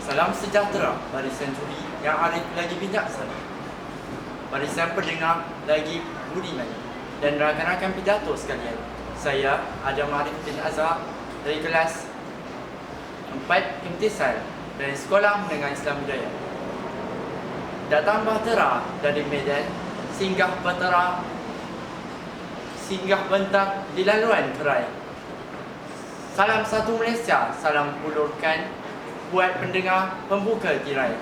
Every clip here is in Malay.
Salam sejahtera barisan juri yang arif lagi bijaksana, barisan pendengar lagi budiman, dan rakan-rakan pidato sekalian. Saya Adam Arif bin Azhar dari kelas 4 Imtisal dari Sekolah Menengah Islam Hidayah. Datang bahtera dari Medan, singgah bentar di laluan Kerai. Salam satu Malaysia, salam hulurkan buat pendengar pembuka tirai.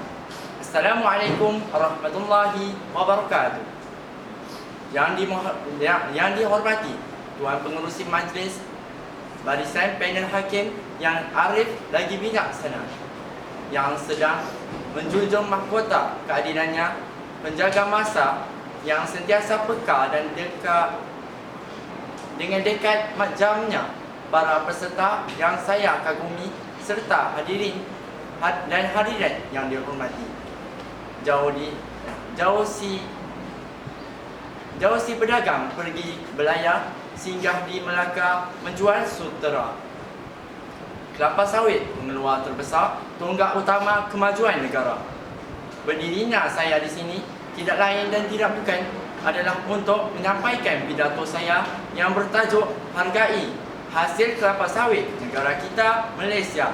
Assalamualaikum warahmatullahi wabarakatuh. Yang dihormati Tuan Pengerusi Majlis, barisan panel hakim yang arif lagi bijaksana, yang sedang menjunjung mahkota keadilannya, penjaga masa yang sentiasa peka dan dengan dekat jamnya, para peserta yang saya kagumi serta hadirin dan hadirat yang dihormati. Jauh si pedagang pergi belayar, singgah di Melaka menjual sutera. Kelapa sawit pengeluar terbesar, tonggak utama kemajuan negara. Berdirinya saya di sini tidak lain dan tidak bukan adalah untuk menyampaikan pidato saya yang bertajuk Hargai Hasil Kelapa Sawit Negara Kita Malaysia.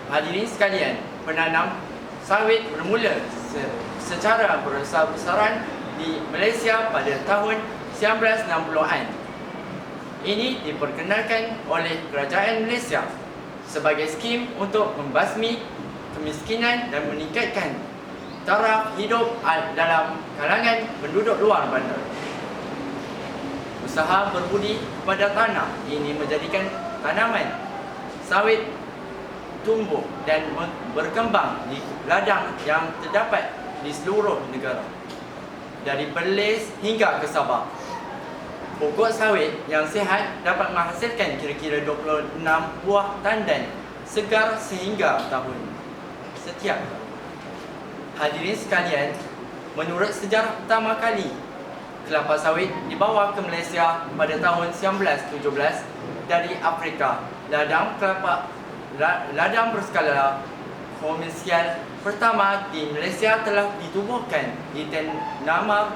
Hadirin sekalian, penanam sawit bermula secara besar-besaran di Malaysia pada tahun 1960-an. Ini diperkenalkan oleh Kerajaan Malaysia sebagai skim untuk membasmi kemiskinan dan meningkatkan taraf hidup dalam kalangan penduduk luar bandar. Usaha berbudi pada tanah ini menjadikan tanaman sawit tumbuh dan berkembang di ladang yang terdapat di seluruh negara, dari Perlis hingga ke Sabah. Pokok sawit yang sihat dapat menghasilkan kira-kira 26 buah tandan segar sehingga setiap tahun. Hadirin sekalian, menurut sejarah pertama kali kelapa sawit dibawa ke Malaysia pada tahun 1917 dari Afrika. Ladang berskala komersial pertama di Malaysia telah ditubuhkan di Tenamar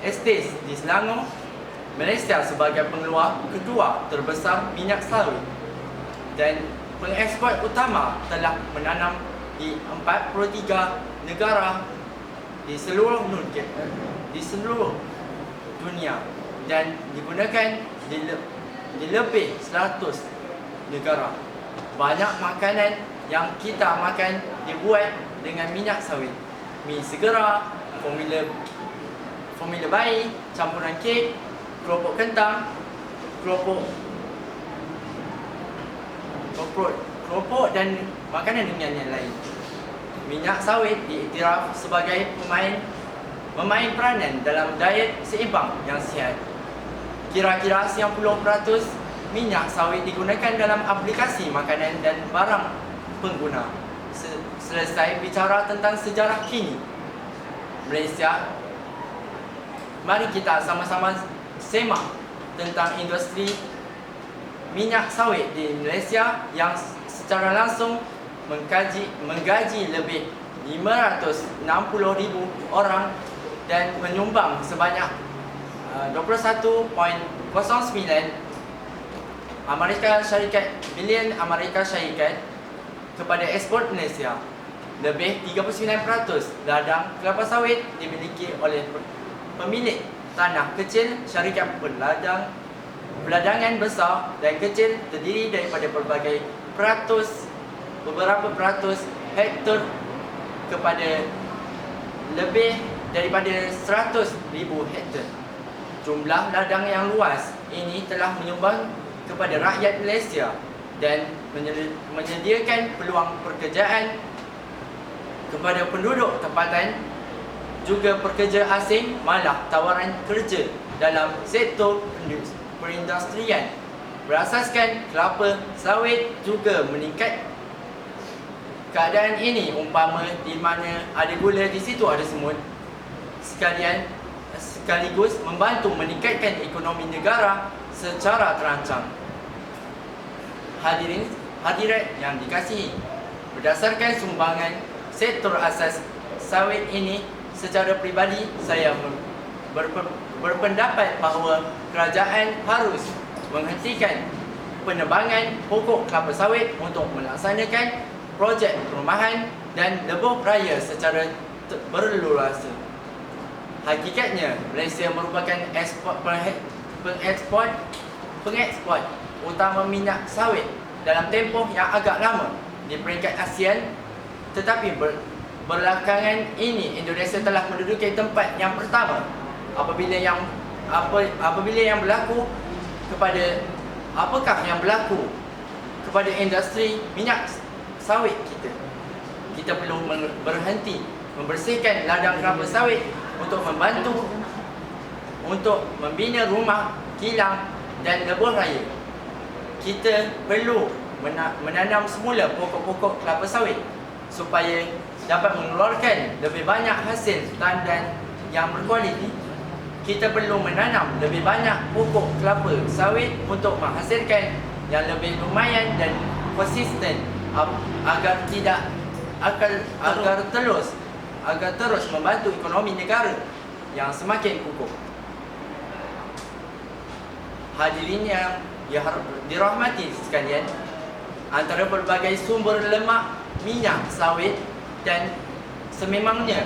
Estate di Selangor, Malaysia, sebagai pengeluar kedua terbesar minyak sawit dan pengeksport utama, telah menanam di 43 negara di seluruh dunia dan digunakan di lebih 100 negara. Banyak makanan yang kita makan dibuat dengan minyak sawit. Mi segera, formula bayi, campuran kek, keropok kentang, keropok dan makanan yang lain. Minyak sawit diiktiraf sebagai memain peranan dalam diet seimbang yang sihat. Kira-kira 90% minyak sawit digunakan dalam aplikasi makanan dan barang pengguna. Selesai bicara tentang sejarah kini Malaysia, mari kita sama-sama semak tentang industri minyak sawit di Malaysia yang secara langsung menggaji lebih 560,000 orang dan menyumbang sebanyak 21.09 bilion Amerika Syarikat kepada ekspor Malaysia. Lebih 39% ladang kelapa sawit dimiliki oleh pemilik tanah kecil. Syarikat perdagangan besar dan kecil terdiri daripada beberapa peratus hektar kepada lebih daripada 100,000 hektar. Jumlah ladang yang luas ini telah menyumbang kepada rakyat Malaysia dan menyediakan peluang pekerjaan kepada penduduk tempatan, juga pekerja asing. Malah tawaran kerja dalam sektor perindustrian berasaskan kelapa sawit juga meningkat. Keadaan ini umpama di mana ada gula, di situ ada semut, sekaligus membantu meningkatkan ekonomi negara secara terancang. Hadirat yang dikasihi, Berdasarkan sumbangan sektor asas sawit ini, secara peribadi saya berpendapat bahawa kerajaan harus menghentikan penebangan pokok kelapa sawit untuk melaksanakan projek perumahan dan lebuh raya secara berleluasa. Hakikatnya, Malaysia merupakan pengeksport utama minyak sawit dalam tempoh yang agak lama di peringkat ASEAN, tetapi belakangan ini Indonesia telah menduduki tempat yang pertama apabila yang berlaku kepada kepada industri minyak sawit kita. Kita perlu berhenti membersihkan ladang kelapa sawit untuk membantu untuk membina rumah, kilang dan lebuh raya. Kita perlu menanam semula pokok-pokok kelapa sawit supaya dapat mengeluarkan lebih banyak hasil tandan yang berkualiti. Kita perlu menanam lebih banyak pokok kelapa sawit untuk menghasilkan yang lebih lumayan dan konsisten agar terus membantu ekonomi negara yang semakin kukuh. Hadirin yang dirahmati sekalian, antara pelbagai sumber lemak minyak sawit dan sememangnya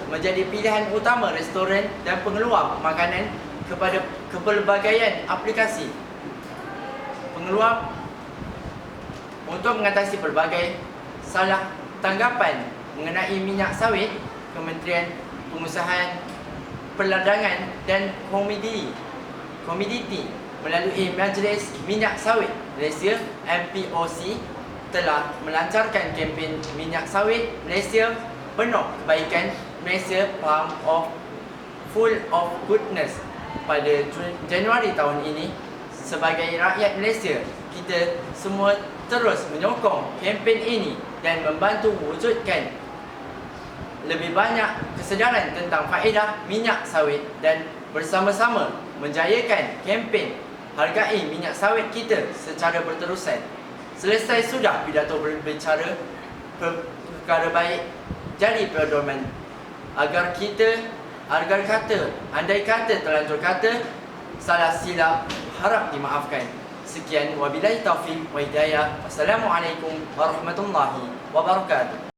menjadi pilihan utama restoran dan pengeluar makanan kepada kepelbagaian aplikasi pengeluar. Untuk mengatasi pelbagai salah tanggapan mengenai minyak sawit, Kementerian Pengusahaan Perdagangan dan Komoditi melalui Majlis Minyak Sawit Malaysia (MPOC) telah melancarkan kempen minyak sawit Malaysia Penuh Kebaikan, Malaysia Full of Goodness pada Januari tahun ini. Sebagai rakyat Malaysia, kita semua terus menyokong kempen ini dan membantu wujudkan lebih banyak kesedaran tentang faedah minyak sawit dan bersama-sama menjayakan kempen Hargai Minyak Sawit kita secara berterusan. Selesai sudah pidato berbicara, perkara baik jadi pedoman agar andai kata terlanjur kata, salah silap harap dimaafkan. Sekian, wabillahi taufiq wa hidayah. Wassalamualaikum warahmatullahi wabarakatuh.